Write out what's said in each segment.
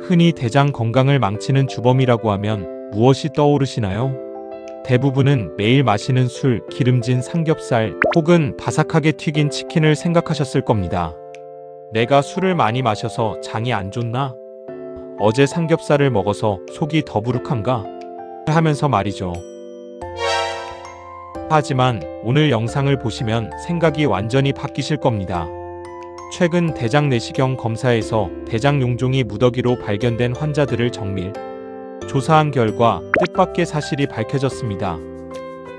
흔히 대장 건강을 망치는 주범이라고 하면 무엇이 떠오르시나요? 대부분은 매일 마시는 술, 기름진 삼겹살 혹은 바삭하게 튀긴 치킨을 생각하셨을 겁니다. 내가 술을 많이 마셔서 장이 안 좋나? 어제 삼겹살을 먹어서 속이 더부룩한가? 하면서 말이죠. 하지만 오늘 영상을 보시면 생각이 완전히 바뀌실 겁니다. 최근 대장 내시경 검사에서 대장 용종이 무더기로 발견된 환자들을 정밀 조사한 결과 뜻밖의 사실이 밝혀졌습니다.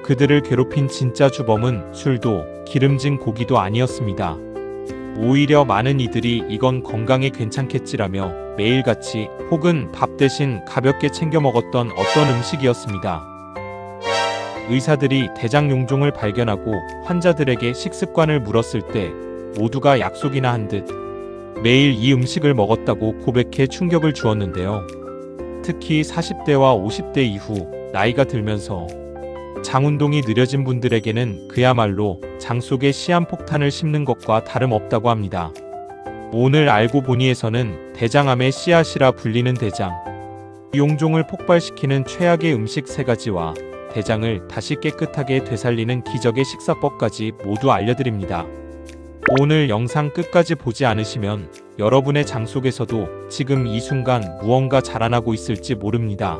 그들을 괴롭힌 진짜 주범은 술도 기름진 고기도 아니었습니다. 오히려 많은 이들이 이건 건강에 괜찮겠지라며 매일같이 혹은 밥 대신 가볍게 챙겨 먹었던 어떤 음식이었습니다. 의사들이 대장 용종을 발견하고 환자들에게 식습관을 물었을 때 모두가 약속이나 한 듯 매일 이 음식을 먹었다고 고백해 충격을 주었는데요. 특히 40대와 50대 이후 나이가 들면서 장 운동이 느려진 분들에게는 그야말로 장 속에 시한폭탄을 심는 것과 다름없다고 합니다. 오늘 알고 보니에서는 대장암의 씨앗이라 불리는 대장 용종을 폭발시키는 최악의 음식 3가지와 대장을 다시 깨끗하게 되살리는 기적의 식사법까지 모두 알려드립니다. 오늘 영상 끝까지 보지 않으시면 여러분의 장 속에서도 지금 이 순간 무언가 자라나고 있을지 모릅니다.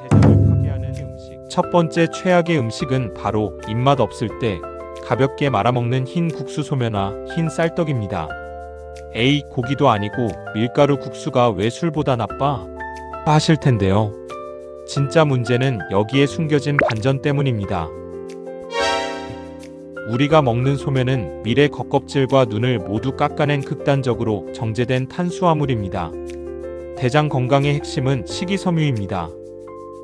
대장을 파괴하는 음식. 첫 번째 최악의 음식은 바로 입맛 없을 때 가볍게 말아먹는 흰 국수 소면화 흰 쌀떡입니다. 에이, 고기도 아니고 밀가루 국수가 왜 술보다 나빠? 하실 텐데요. 진짜 문제는 여기에 숨겨진 반전 때문입니다. 우리가 먹는 소면은 밀의 겉껍질과 눈을 모두 깎아낸 극단적으로 정제된 탄수화물입니다. 대장 건강의 핵심은 식이섬유입니다.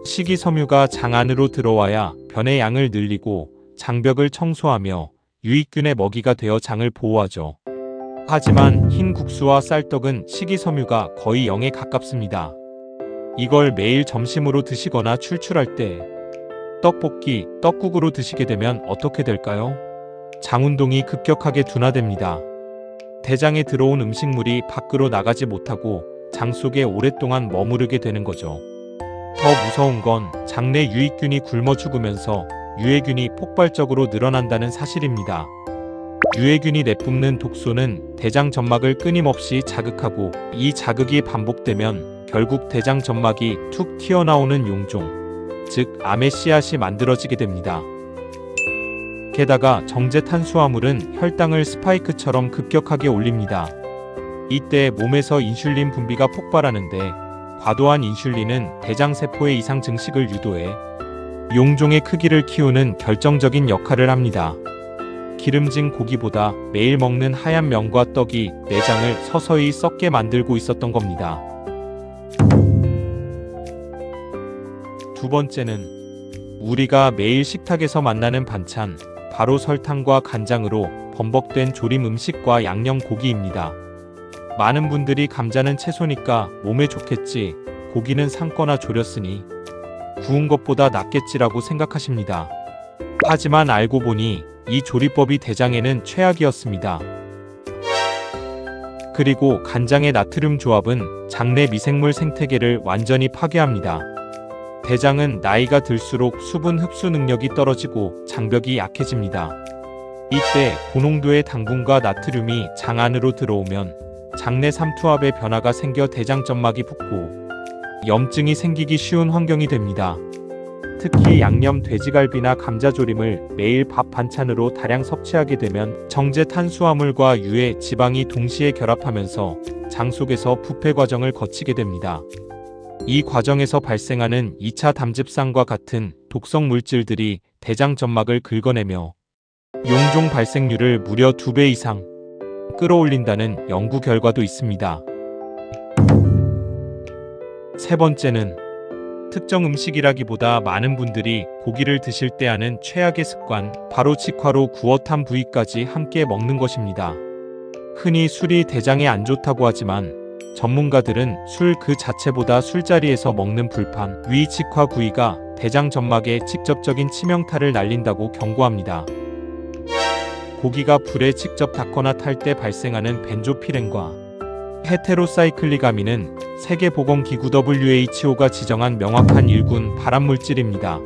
식이섬유가 장 안으로 들어와야 변의 양을 늘리고 장벽을 청소하며 유익균의 먹이가 되어 장을 보호하죠. 하지만 흰 국수와 쌀떡은 식이섬유가 거의 0에 가깝습니다. 이걸 매일 점심으로 드시거나 출출할 때 떡볶이, 떡국으로 드시게 되면 어떻게 될까요? 장 운동이 급격하게 둔화됩니다. 대장에 들어온 음식물이 밖으로 나가지 못하고 장 속에 오랫동안 머무르게 되는 거죠. 더 무서운 건 장내 유익균이 굶어 죽으면서 유해균이 폭발적으로 늘어난다는 사실입니다. 유해균이 내뿜는 독소는 대장 점막을 끊임없이 자극하고 이 자극이 반복되면 결국 대장 점막이 툭 튀어나오는 용종, 즉 암의 씨앗이 만들어지게 됩니다. 게다가 정제 탄수화물은 혈당을 스파이크처럼 급격하게 올립니다. 이때 몸에서 인슐린 분비가 폭발하는데 과도한 인슐린은 대장세포의 이상 증식을 유도해 용종의 크기를 키우는 결정적인 역할을 합니다. 기름진 고기보다 매일 먹는 하얀 면과 떡이 내장을 서서히 썩게 만들고 있었던 겁니다. 두 번째는 우리가 매일 식탁에서 만나는 반찬, 바로 설탕과 간장으로 범벅된 조림 음식과 양념 고기입니다. 많은 분들이 감자는 채소니까 몸에 좋겠지, 고기는 삶거나 졸였으니 구운 것보다 낫겠지라고 생각하십니다. 하지만 알고 보니 이 조리법이 대장에는 최악이었습니다. 그리고 간장의 나트륨 조합은 장내 미생물 생태계를 완전히 파괴합니다. 대장은 나이가 들수록 수분 흡수 능력이 떨어지고 장벽이 약해집니다. 이때 고농도의 당분과 나트륨이 장 안으로 들어오면 장내 삼투압의 변화가 생겨 대장 점막이 붓고 염증이 생기기 쉬운 환경이 됩니다. 특히 양념 돼지갈비나 감자조림을 매일 밥 반찬으로 다량 섭취하게 되면 정제 탄수화물과 유해 지방이 동시에 결합하면서 장 속에서 부패 과정을 거치게 됩니다. 이 과정에서 발생하는 2차 담즙산과 같은 독성 물질들이 대장 점막을 긁어내며 용종 발생률을 무려 2배 이상 끌어올린다는 연구 결과도 있습니다. 세 번째는 특정 음식이라기보다 많은 분들이 고기를 드실 때 하는 최악의 습관, 바로 직화로 구워 탄 부위까지 함께 먹는 것입니다. 흔히 술이 대장에 안 좋다고 하지만 전문가들은 술 그 자체보다 술자리에서 먹는 불판, 위 직화 구이가 대장 점막에 직접적인 치명타를 날린다고 경고합니다. 고기가 불에 직접 닿거나 탈 때 발생하는 벤조피렌과 헤테로사이클리가민은 세계보건기구 WHO가 지정한 명확한 1군 발암물질입니다.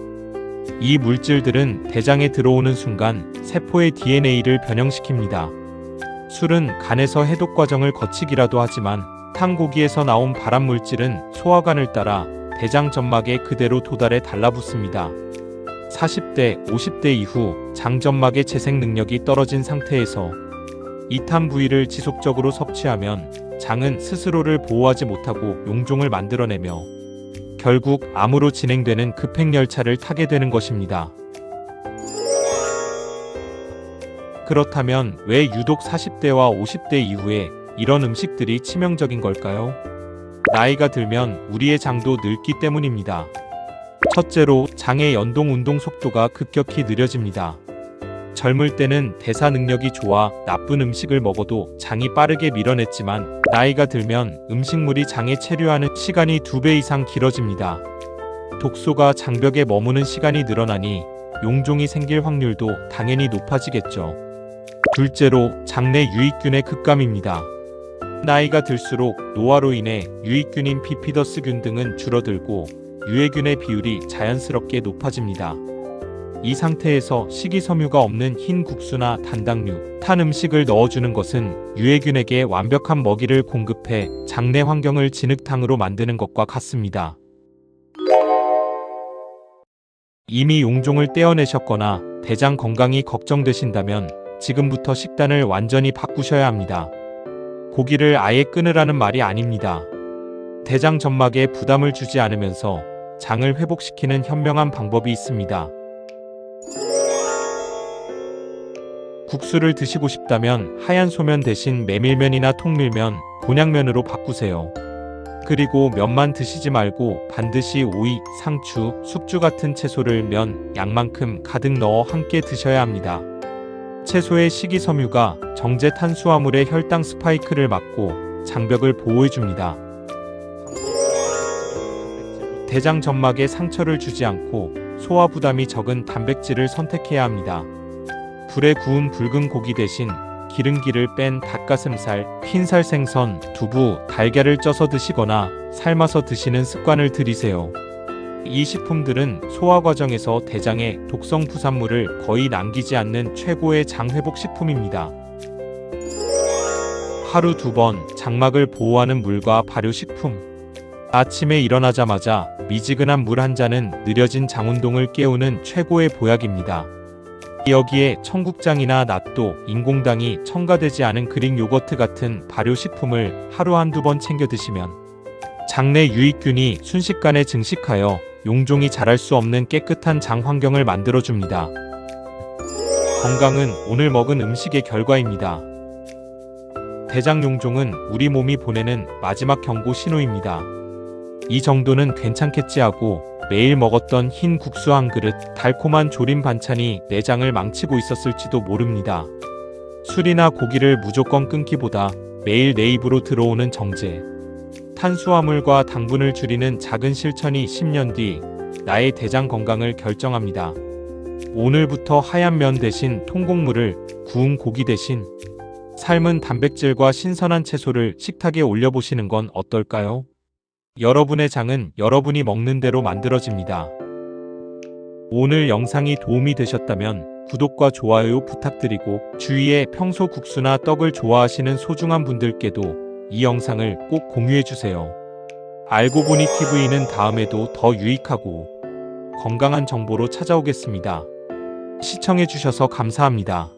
이 물질들은 대장에 들어오는 순간 세포의 DNA를 변형시킵니다. 술은 간에서 해독 과정을 거치기라도 하지만 탄 고기에서 나온 발암물질은 소화관을 따라 대장 점막에 그대로 도달해 달라붙습니다. 40대, 50대 이후 장 점막의 재생 능력이 떨어진 상태에서 이 탄 부위를 지속적으로 섭취하면 장은 스스로를 보호하지 못하고 용종을 만들어내며 결국 암으로 진행되는 급행열차를 타게 되는 것입니다. 그렇다면 왜 유독 40대와 50대 이후에 이런 음식들이 치명적인 걸까요? 나이가 들면 우리의 장도 늙기 때문입니다. 첫째로 장의 연동 운동 속도가 급격히 느려집니다. 젊을 때는 대사 능력이 좋아 나쁜 음식을 먹어도 장이 빠르게 밀어냈지만 나이가 들면 음식물이 장에 체류하는 시간이 2배 이상 길어집니다. 독소가 장벽에 머무는 시간이 늘어나니 용종이 생길 확률도 당연히 높아지겠죠. 둘째로 장내 유익균의 급감입니다. 나이가 들수록 노화로 인해 유익균인 비피더스균 등은 줄어들고 유해균의 비율이 자연스럽게 높아집니다. 이 상태에서 식이섬유가 없는 흰 국수나 단당류, 탄 음식을 넣어주는 것은 유해균에게 완벽한 먹이를 공급해 장내 환경을 진흙탕으로 만드는 것과 같습니다. 이미 용종을 떼어내셨거나 대장 건강이 걱정되신다면 지금부터 식단을 완전히 바꾸셔야 합니다. 고기를 아예 끊으라는 말이 아닙니다. 대장 점막에 부담을 주지 않으면서 장을 회복시키는 현명한 방법이 있습니다. 국수를 드시고 싶다면 하얀 소면 대신 메밀면이나 통밀면, 곤약면으로 바꾸세요. 그리고 면만 드시지 말고 반드시 오이, 상추, 숙주 같은 채소를 면, 양만큼 가득 넣어 함께 드셔야 합니다. 채소의 식이섬유가 정제 탄수화물의 혈당 스파이크를 막고 장벽을 보호해줍니다. 대장 점막에 상처를 주지 않고 소화 부담이 적은 단백질을 선택해야 합니다. 불에 구운 붉은 고기 대신 기름기를 뺀 닭가슴살, 흰살 생선, 두부, 달걀을 쪄서 드시거나 삶아서 드시는 습관을 들이세요. 이 식품들은 소화 과정에서 대장에 독성 부산물을 거의 남기지 않는 최고의 장 회복 식품입니다. 하루 2번 장막을 보호하는 물과 발효식품. 아침에 일어나자마자 미지근한 물 한 잔은 느려진 장 운동을 깨우는 최고의 보약입니다. 여기에 청국장이나 낫또, 인공당이 첨가되지 않은 그릭 요거트 같은 발효식품을 하루 한두 번 챙겨 드시면 장내 유익균이 순식간에 증식하여 용종이 자랄 수 없는 깨끗한 장 환경을 만들어줍니다. 건강은 오늘 먹은 음식의 결과입니다. 대장 용종은 우리 몸이 보내는 마지막 경고 신호입니다. 이 정도는 괜찮겠지 하고 매일 먹었던 흰 국수 한 그릇, 달콤한 조림 반찬이 내 장을 망치고 있었을지도 모릅니다. 술이나 고기를 무조건 끊기보다 매일 내 입으로 들어오는 정제, 탄수화물과 당분을 줄이는 작은 실천이 10년 뒤 나의 대장 건강을 결정합니다. 오늘부터 하얀 면 대신 통곡물을, 구운 고기 대신 삶은 단백질과 신선한 채소를 식탁에 올려보시는 건 어떨까요? 여러분의 장은 여러분이 먹는 대로 만들어집니다. 오늘 영상이 도움이 되셨다면 구독과 좋아요 부탁드리고 주위에 평소 국수나 떡을 좋아하시는 소중한 분들께도 이 영상을 꼭 공유해주세요. 알고보니 TV는 다음에도 더 유익하고 건강한 정보로 찾아오겠습니다. 시청해주셔서 감사합니다.